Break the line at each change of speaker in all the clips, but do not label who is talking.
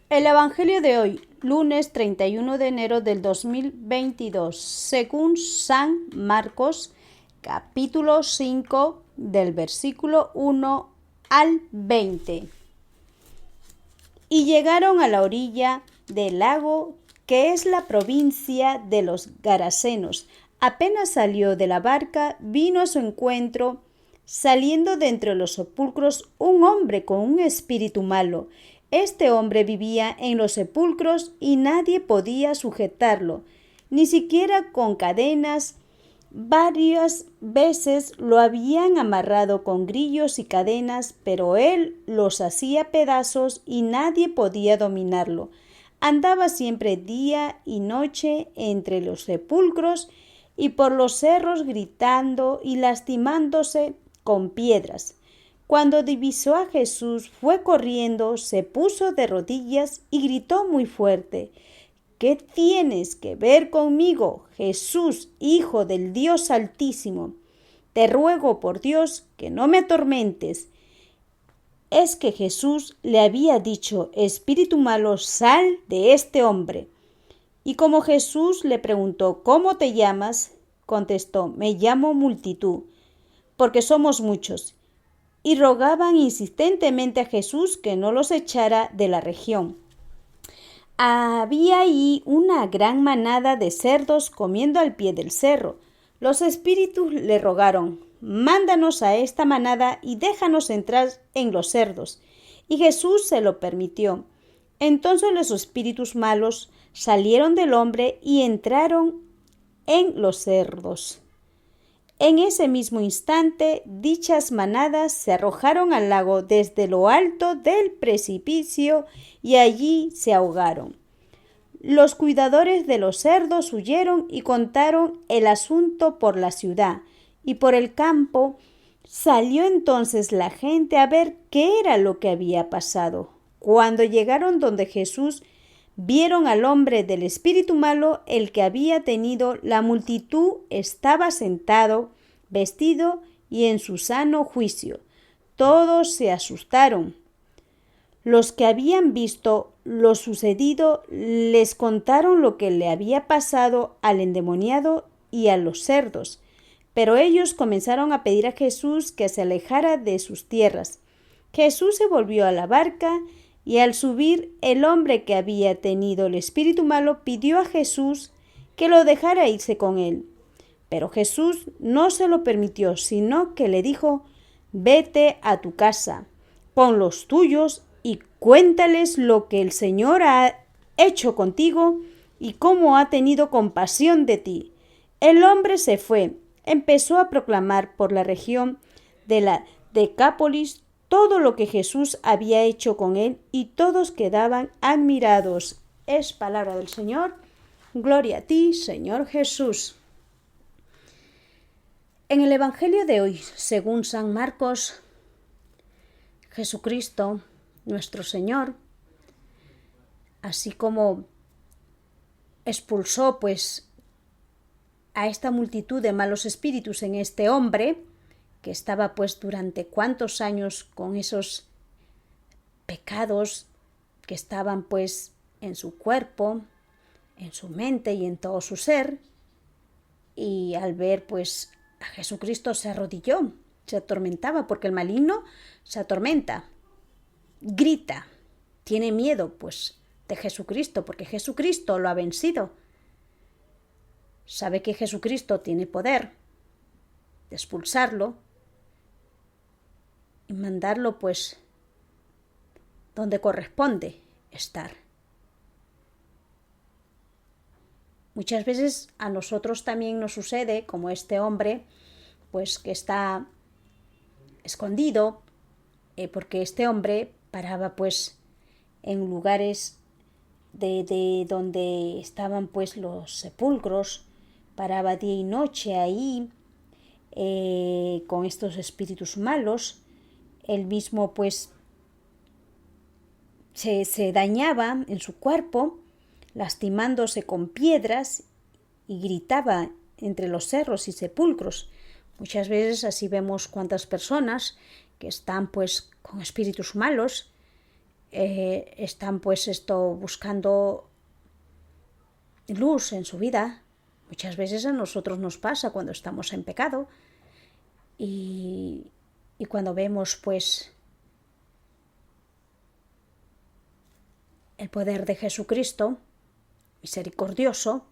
El Evangelio de hoy, lunes 31 de enero del 2022, según San Marcos, capítulo 5, del versículo 1 al 20. Y llegaron a la orilla del lago, que es la provincia de los Garasenos. Apenas salió de la barca, vino a su encuentro, saliendo de entre los sepulcros, un hombre con un espíritu malo. Este hombre vivía en los sepulcros y nadie podía sujetarlo, ni siquiera con cadenas. Varias veces lo habían amarrado con grillos y cadenas, pero él los hacía pedazos y nadie podía dominarlo. Andaba siempre día y noche entre los sepulcros y por los cerros gritando y lastimándose con piedras. Cuando divisó a Jesús, fue corriendo, se puso de rodillas y gritó muy fuerte: ¿Qué tienes que ver conmigo, Jesús, Hijo del Dios Altísimo? Te ruego por Dios que no me atormentes. Es que Jesús le había dicho: Espíritu malo, sal de este hombre. Y como Jesús le preguntó: ¿Cómo te llamas?, contestó: Me llamo Multitud, porque somos muchos. Y rogaban insistentemente a Jesús que no los echara de la región. Había ahí una gran manada de cerdos comiendo al pie del cerro. Los espíritus le rogaron: Mándanos a esta manada y déjanos entrar en los cerdos. Y Jesús se lo permitió. Entonces los espíritus malos salieron del hombre y entraron en los cerdos. En ese mismo instante, dichas manadas se arrojaron al lago desde lo alto del precipicio y allí se ahogaron. Los cuidadores de los cerdos huyeron y contaron el asunto por la ciudad y por el campo. Salió entonces la gente a ver qué era lo que había pasado. Cuando llegaron donde Jesús, vieron al hombre del espíritu malo, el que había tenido la multitud estaba sentado, vestido y en su sano juicio. Todos se asustaron. Los que habían visto lo sucedido les contaron lo que le había pasado al endemoniado y a los cerdos, pero ellos comenzaron a pedir a Jesús que se alejara de sus tierras. Jesús se volvió a la barca y al subir, el hombre que había tenido el espíritu malo pidió a Jesús que lo dejara irse con él. Pero Jesús no se lo permitió, sino que le dijo: Vete a tu casa con los tuyos y cuéntales lo que el Señor ha hecho contigo y cómo ha tenido compasión de ti. El hombre se fue, empezó a proclamar por la región de la Decápolis todo lo que Jesús había hecho con él, y todos quedaban admirados. Es palabra del Señor. Gloria a ti, Señor Jesús. En el Evangelio de hoy, según San Marcos, Jesucristo, nuestro Señor, así como expulsó a esta multitud de malos espíritus en este hombre, que estaba durante cuántos años con esos pecados que estaban en su cuerpo, en su mente y en todo su ser, y al ver a Jesucristo se arrodilló, se atormentaba, porque el maligno se atormenta, grita, tiene miedo de Jesucristo, porque Jesucristo lo ha vencido. Sabe que Jesucristo tiene poder de expulsarlo y mandarlo donde corresponde estar. Muchas veces a nosotros también nos sucede, como este hombre, que está escondido, porque este hombre paraba en lugares de donde estaban los sepulcros, paraba día y noche ahí, con estos espíritus malos. Él mismo se dañaba en su cuerpo, lastimándose con piedras, y gritaba entre los cerros y sepulcros. Muchas veces así vemos cuántas personas que están con espíritus malos están pues buscando luz en su vida. Muchas veces a nosotros nos pasa cuando estamos en pecado y cuando vemos pues el poder de Jesucristo, misericordioso,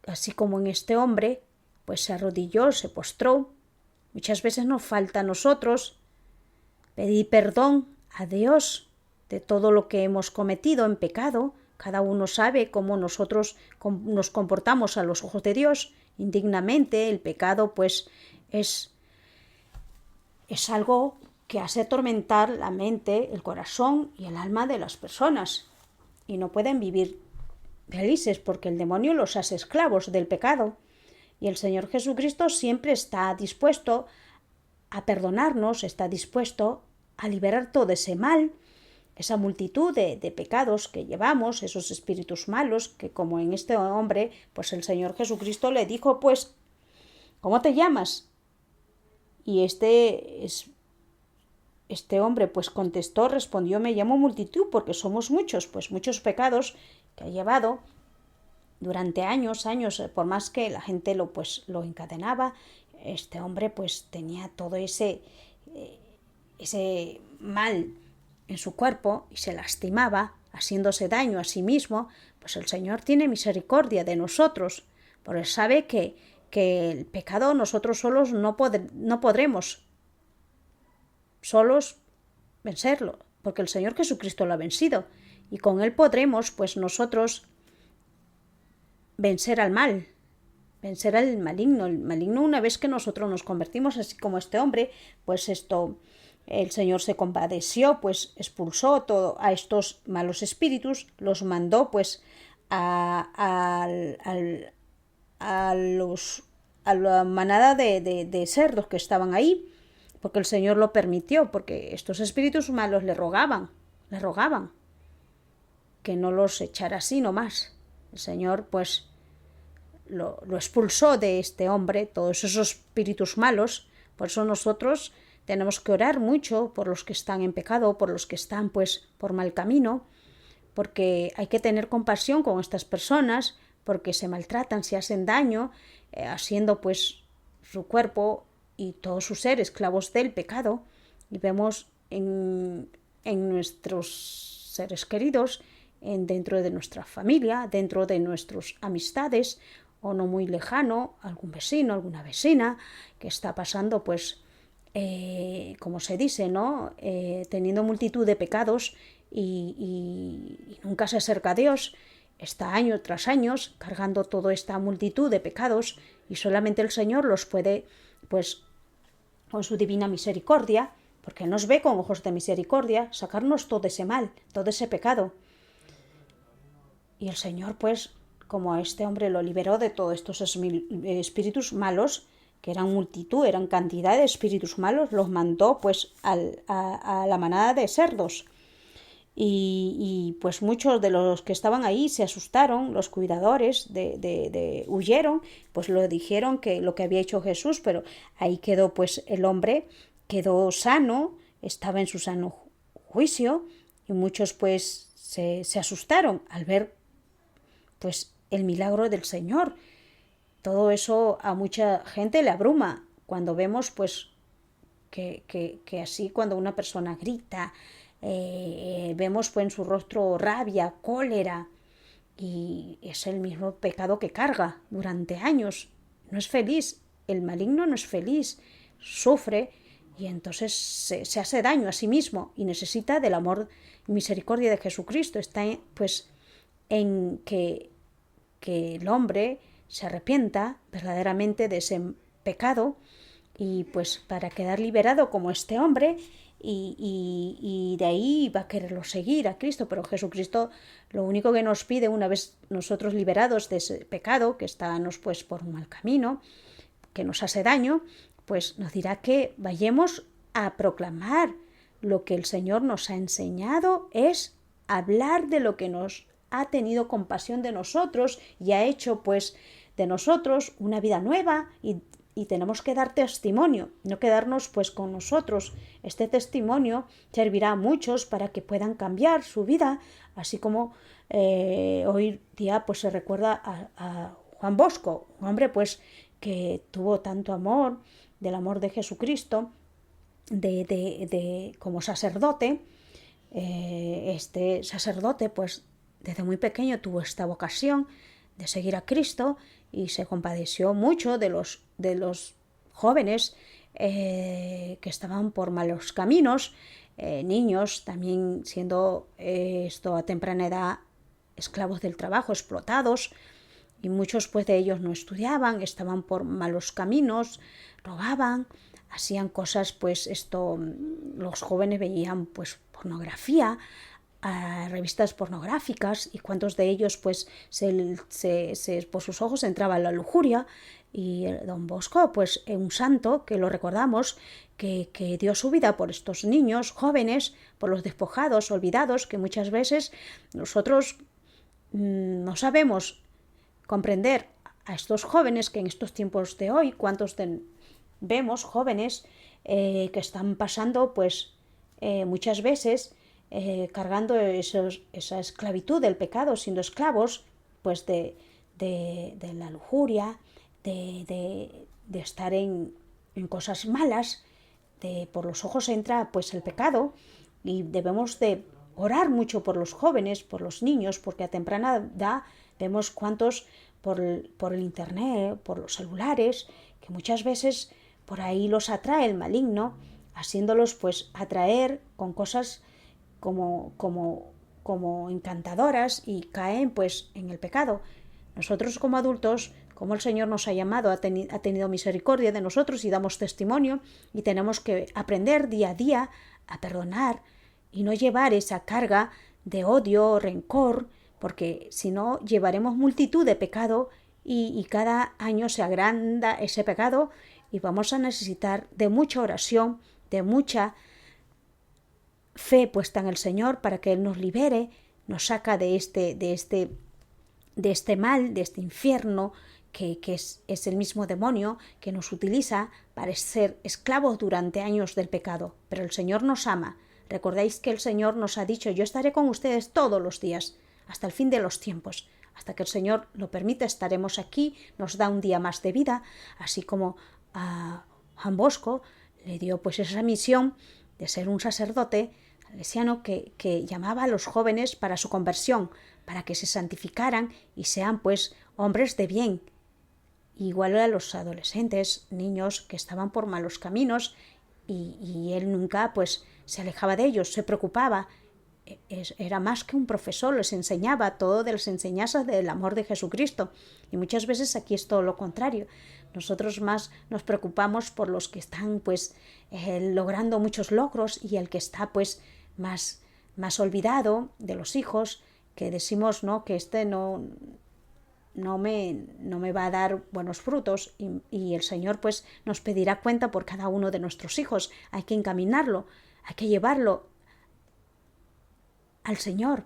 así como en este hombre, pues se arrodilló, se postró. Muchas veces nos falta a nosotros pedir perdón a Dios de todo lo que hemos cometido en pecado. Cada uno sabe cómo nosotros nos comportamos a los ojos de Dios indignamente. El pecado pues es algo que hace atormentar la mente, el corazón y el alma de las personas. Y no pueden vivir felices porque el demonio los hace esclavos del pecado. Y el Señor Jesucristo siempre está dispuesto a perdonarnos, está dispuesto a liberar todo ese mal, esa multitud de pecados que llevamos, esos espíritus malos, que como en este hombre, pues el Señor Jesucristo le dijo, pues, ¿cómo te llamas? Y este hombre pues contestó, respondió, me llamo multitud porque somos muchos, pues muchos pecados que ha llevado durante años, por más que la gente lo encadenaba, este hombre pues tenía todo ese mal en su cuerpo y se lastimaba, haciéndose daño a sí mismo. Pues el Señor tiene misericordia de nosotros, porque sabe que el pecado nosotros solos no podremos solos vencerlo, porque el Señor Jesucristo lo ha vencido, y con Él podremos pues nosotros vencer al mal, vencer al maligno. El maligno, una vez que nosotros nos convertimos así como este hombre, pues el Señor se compadeció, pues expulsó a estos malos espíritus, los mandó pues a la manada de cerdos que estaban ahí, porque el Señor lo permitió, porque estos espíritus malos le rogaban que no los echara así nomás. El Señor pues lo expulsó de este hombre, todos esos espíritus malos. Por eso nosotros tenemos que orar mucho por los que están en pecado, por los que están pues por mal camino, porque hay que tener compasión con estas personas, porque se maltratan, se hacen daño, haciendo pues su cuerpo y todo su ser esclavos del pecado. Y vemos en nuestros seres queridos, dentro de nuestra familia, dentro de nuestras amistades, o no muy lejano, algún vecino, alguna vecina que está pasando pues como se dice, ¿no? Teniendo multitud de pecados y nunca se acerca a Dios, está año tras año cargando toda esta multitud de pecados, y solamente el Señor los puede, pues, con su divina misericordia, porque nos ve con ojos de misericordia, sacarnos todo ese mal, todo ese pecado. Y el Señor, pues, como a este hombre lo liberó de todos estos espíritus malos, que eran multitud, eran cantidad de espíritus malos, los mandó pues a la manada de cerdos. Y pues muchos de los que estaban ahí se asustaron, los cuidadores huyeron, pues lo dijeron que lo que había hecho Jesús, pero ahí quedó pues el hombre, quedó sano, estaba en su sano juicio, y muchos pues se asustaron al ver pues el milagro del Señor. Todo eso a mucha gente le abruma cuando vemos pues que así cuando una persona grita, vemos pues en su rostro rabia, cólera, y es el mismo pecado que carga durante años. No es feliz, el maligno no es feliz, sufre, y entonces se hace daño a sí mismo y necesita del amor y misericordia de Jesucristo. Está pues en que el hombre se arrepienta verdaderamente de ese pecado, y pues para quedar liberado como este hombre, y de ahí va a quererlo seguir a Cristo. Pero Jesucristo lo único que nos pide, una vez nosotros liberados de ese pecado que estábamos pues por un mal camino, que nos hace daño, pues nos dirá que vayamos a proclamar lo que el Señor nos ha enseñado, es hablar de lo que nos ha tenido compasión de nosotros y ha hecho pues de nosotros una vida nueva, y y tenemos que dar testimonio, no quedarnos pues con nosotros. Este testimonio servirá a muchos para que puedan cambiar su vida, así como hoy día pues se recuerda a Juan Bosco, un hombre pues que tuvo tanto amor, del amor de Jesucristo, como sacerdote. Este sacerdote pues desde muy pequeño tuvo esta vocación de seguir a Cristo y se compadeció mucho de los jóvenes que estaban por malos caminos, niños también siendo esto a temprana edad esclavos del trabajo, explotados, y muchos pues de ellos no estudiaban, estaban por malos caminos, robaban, hacían cosas pues los jóvenes veían pues pornografía, revistas pornográficas, y cuántos de ellos pues por sus ojos entraba la lujuria. Y don Bosco pues un santo que lo recordamos, que dio su vida por estos niños jóvenes, por los despojados, olvidados, que muchas veces nosotros no sabemos comprender a estos jóvenes, que en estos tiempos de hoy cuántos vemos jóvenes que están pasando pues muchas veces cargando esa esclavitud del pecado, siendo esclavos pues de la lujuria, de estar en cosas malas, por los ojos entra pues el pecado, y debemos de orar mucho por los jóvenes, por los niños, porque a temprana edad vemos cuántos por el internet, por los celulares, que muchas veces por ahí los atrae el maligno, haciéndolos pues atraer con cosas como encantadoras, y caen pues en el pecado. Nosotros como adultos, como el Señor nos ha llamado, ha tenido misericordia de nosotros y damos testimonio, y tenemos que aprender día a día a perdonar y no llevar esa carga de odio, rencor, porque si no llevaremos multitud de pecado y cada año se agranda ese pecado, y vamos a necesitar de mucha oración, de mucha fe puesta en el Señor para que Él nos libere, nos saca de este mal, de este infierno que es el mismo demonio que nos utiliza para ser esclavos durante años del pecado. Pero el Señor nos ama. Recordáis que el Señor nos ha dicho: yo estaré con ustedes todos los días, hasta el fin de los tiempos. Hasta que el Señor lo permita, estaremos aquí, nos da un día más de vida, así como a Juan Bosco le dio pues esa misión de ser un sacerdote salesiano que llamaba a los jóvenes para su conversión, para que se santificaran y sean pues hombres de bien. Igual a los adolescentes, niños que estaban por malos caminos, y él nunca pues se alejaba de ellos, se preocupaba. Era más que un profesor, les enseñaba todo de las enseñanzas del amor de Jesucristo. Y muchas veces aquí es todo lo contrario. Nosotros más nos preocupamos por los que están pues logrando muchos logros, y el que está pues más olvidado de los hijos, que decimos no, que no me va a dar buenos frutos, y el Señor pues nos pedirá cuenta por cada uno de nuestros hijos. Hay que encaminarlo, hay que llevarlo al Señor.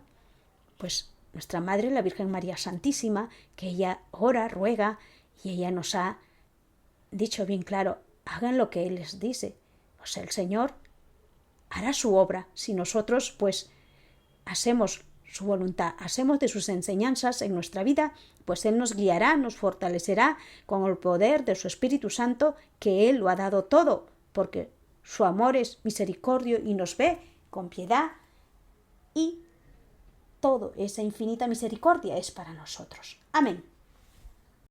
Pues nuestra Madre, la Virgen María Santísima, que ella ora, ruega, y ella nos ha dicho bien claro: hagan lo que Él les dice. O sea, el Señor hará su obra si nosotros pues hacemos su voluntad, hacemos de sus enseñanzas en nuestra vida, pues Él nos guiará, nos fortalecerá con el poder de su Espíritu Santo, que Él lo ha dado todo, porque su amor es misericordio y nos ve con piedad, y toda esa infinita misericordia es para nosotros. Amén.